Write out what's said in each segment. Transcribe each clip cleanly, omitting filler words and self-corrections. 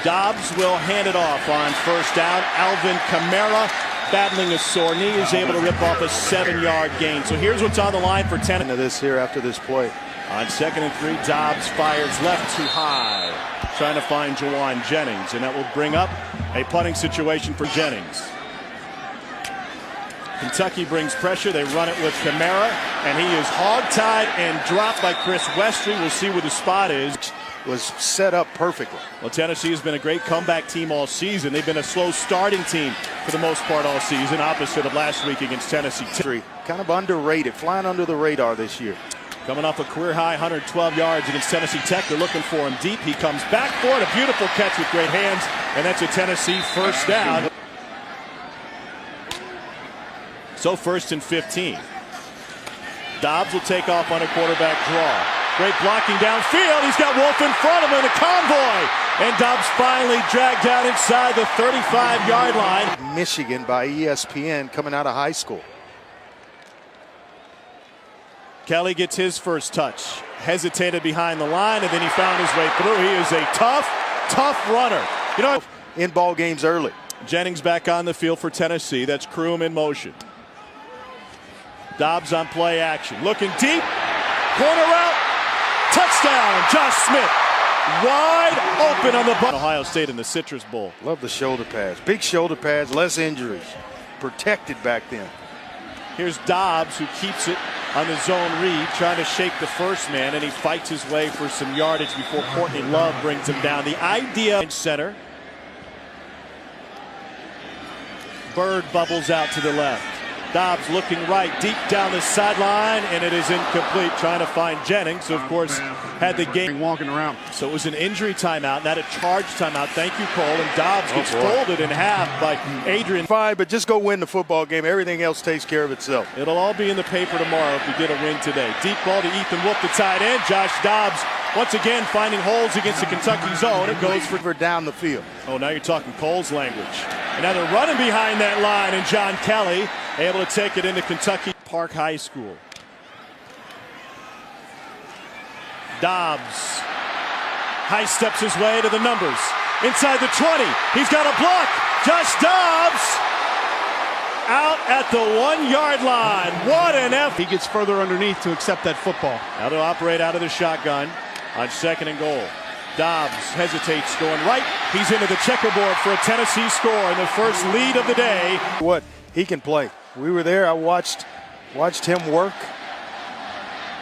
Dobbs will hand it off on first down. Alvin Kamara, battling a sore knee, is able to rip off a 7-yard gain. So here's what's on the line for 10. Into this here after this play. On 2nd and 3, Dobbs fires left too high, trying to find Jawan Jennings, and that will bring up a punting situation for Jennings. Kentucky brings pressure. They run it with Kamara, and he is hog-tied and dropped by Chris Westry. We'll see where the spot is. Was set up perfectly. Well, Tennessee has been a great comeback team all season. They've been a slow starting team for the most part all season, opposite of last week against Tennessee. Kind of underrated, flying under the radar this year. Coming off a career-high 112 yards against Tennessee Tech. They're looking for him deep. He comes back for it. A beautiful catch with great hands, and that's a Tennessee first down. So 1st and 15. Dobbs will take off on a quarterback draw. Great blocking downfield. He's got Wolf in front of him in a convoy. And Dobbs finally dragged down inside the 35-yard line. Michigan by ESPN coming out of high school. Kelly gets his first touch. Hesitated behind the line, and then he found his way through. He is a tough runner. You know, in ball games early. Jennings back on the field for Tennessee. That's Kroom in motion. Dobbs on play action. Looking deep. Corner route. Touchdown, Josh Smith. Wide open on the ball. Ohio State in the Citrus Bowl. Love the shoulder pads. Big shoulder pads, less injuries. Protected back then. Here's Dobbs, who keeps it on the zone read, trying to shake the first man, and he fights his way for some yardage before Courtney Love brings him down. The idea in center. Bird bubbles out to the left. Dobbs looking right, deep down the sideline, and it is incomplete. Trying to find Jennings, who, of course, had the game walking around. So it was an injury timeout, not a charge timeout. Thank you, Cole. And Dobbs gets folded in half by Adrian. Fine, but just go win the football game. Everything else takes care of itself. It'll all be in the paper tomorrow if we get a win today. Deep ball to Ethan Wolf, the tight end. Josh Dobbs once again finding holes against the Kentucky zone. It goes for down the field. Oh, now you're talking Cole's language. And now they're running behind that line, and John Kelly able to take it into Kentucky Park High School. Dobbs high steps his way to the numbers. Inside the 20. He's got a block. Josh Dobbs out at the 1-yard line. What an effort. He gets further underneath to accept that football. Now they'll operate out of the shotgun on 2nd and goal. Dobbs hesitates going right. He's into the checkerboard for a Tennessee score and the first lead of the day. What he can play. We were there. I watched him work,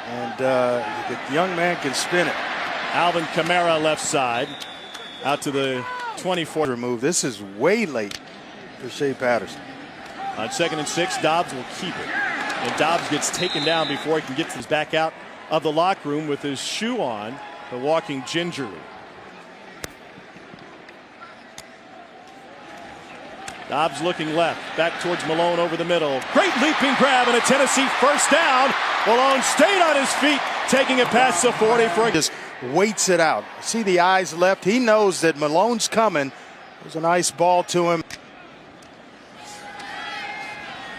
and the young man can spin it. Alvin Kamara left side, out to the 24. Remove. This is way late for Shea Patterson. On 2nd and 6, Dobbs will keep it, and Dobbs gets taken down before he can get his back out of the locker room with his shoe on, but walking gingerly. Dobbs looking left, back towards Malone over the middle. Great leaping grab and a Tennessee first down. Malone stayed on his feet, taking it past the 40 for a... Just waits it out. See the eyes left. He knows that Malone's coming. There's a nice ball to him.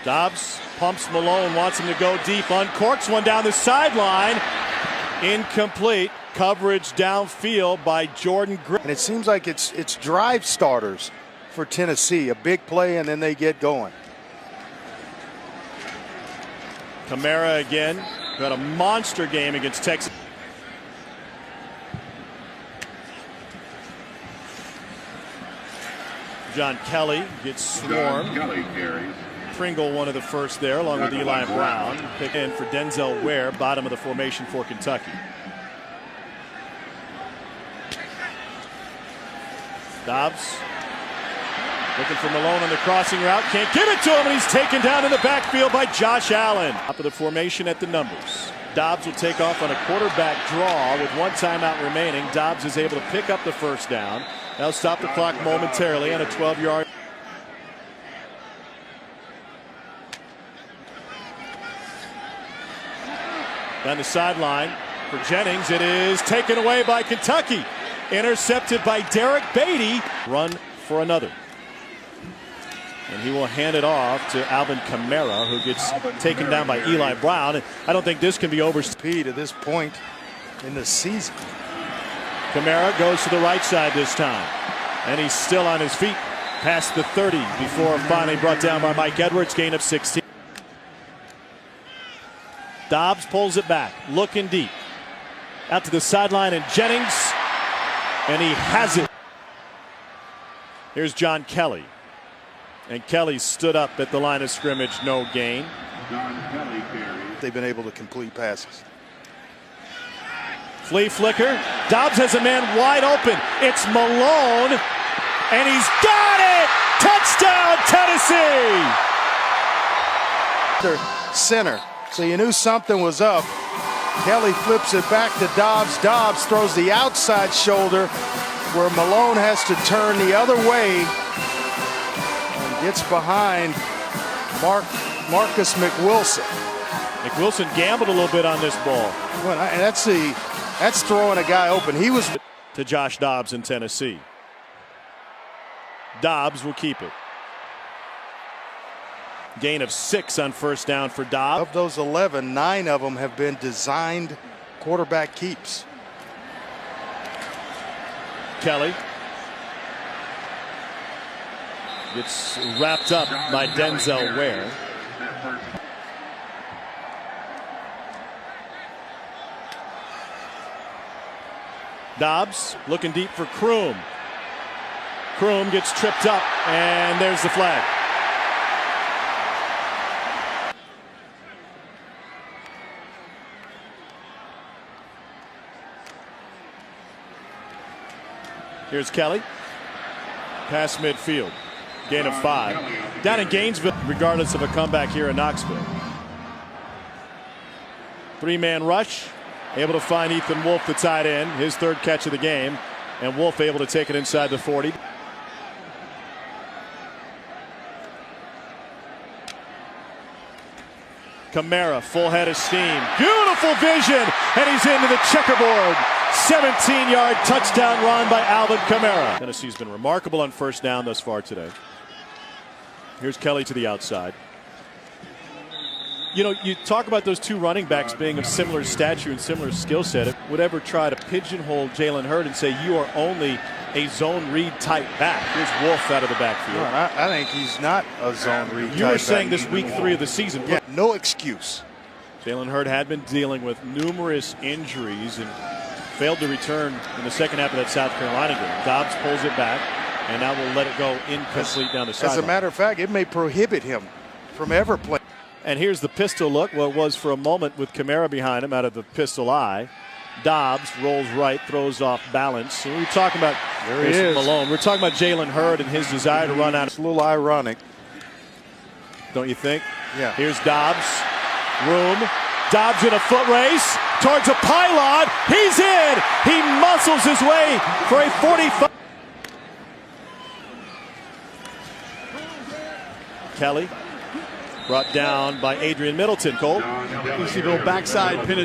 Dobbs pumps Malone, wants him to go deep, uncorks one down the sideline. Incomplete. Coverage downfield by Jordan Griffin. And it seems like it's drive starters for Tennessee. A big play and then they get going. Kamara again got a monster game against Texas. John Kelly gets swarmed. Pringle one of the first there along with Eli Brown. Pick in for Denzel Ware, bottom of the formation for Kentucky. Dobbs looking for Malone on the crossing route. Can't give it to him, and he's taken down in the backfield by Josh Allen. Top of the formation at the numbers. Dobbs will take off on a quarterback draw with 1 timeout remaining. Dobbs is able to pick up the first down. Now stop the clock momentarily on a 12-yard. Down the sideline for Jennings. It is taken away by Kentucky. Intercepted by Derek Beatty. Run for another. And he will hand it off to Alvin Kamara, who gets taken down by Eli Brown. And I don't think this can be over. Speed at this point in the season. Kamara goes to the right side this time. And he's still on his feet past the 30 before finally brought down by Mike Edwards. Gain of 16. Dobbs pulls it back, looking deep. Out to the sideline, and Jennings. And he has it. Here's John Kelly. And Kelly stood up at the line of scrimmage, no gain. They've been able to complete passes. Flea flicker. Dobbs has a man wide open. It's Malone. And he's got it! Touchdown, Tennessee! Center. So you knew something was up. Kelly flips it back to Dobbs. Dobbs throws the outside shoulder where Malone has to turn the other way and gets behind Marcus McWilson. McWilson gambled a little bit on this ball. Well, and that's throwing a guy open. He was to Josh Dobbs in Tennessee. Dobbs will keep it. Gain of 6 on first down for Dobbs. Of those 11, 9 of them have been designed quarterback keeps. Kelly gets wrapped up by Denzel Ware. Dobbs looking deep for Kroom. Kroom gets tripped up, and there's the flag. Here's Kelly. Pass midfield. Gain of 5. Down in Gainesville, regardless of a comeback here in Knoxville. 3-man rush. Able to find Ethan Wolf, the tight end. His 3rd catch of the game. And Wolf able to take it inside the 40. Kamara, full head of steam. Beautiful vision. And he's into the checkerboard. 17-yard touchdown run by Alvin Kamara. Tennessee's been remarkable on first down thus far today. Here's Kelly to the outside. You know, you talk about those 2 running backs being of similar stature and similar skill set. If would ever try to pigeonhole Jalen Hurd and say you are only a zone read type back. Here's Wolf out of the backfield. Well, I think he's not a zone read type. You were saying this week 3 of the season. Yeah, no excuse. Jalen Hurd had been dealing with numerous injuries and failed to return in the second half of that South Carolina game. Dobbs pulls it back, and now we'll let it go incomplete down the sideline. As a matter of fact, it may prohibit him from ever playing. And here's the pistol look. Well, it was for a moment with Kamara behind him out of the pistol eye. Dobbs rolls right, throws off balance. And we were talking about Malone. We're talking about Jalen Hurd and his desire to run out. It's a little ironic. Don't you think? Yeah. Here's Dobbs. Room. Dobbs in a foot race towards a pylon. He's in. He muscles his way for a 45. Kelly brought down by Adrian Middleton. Cole. You see the backside pin.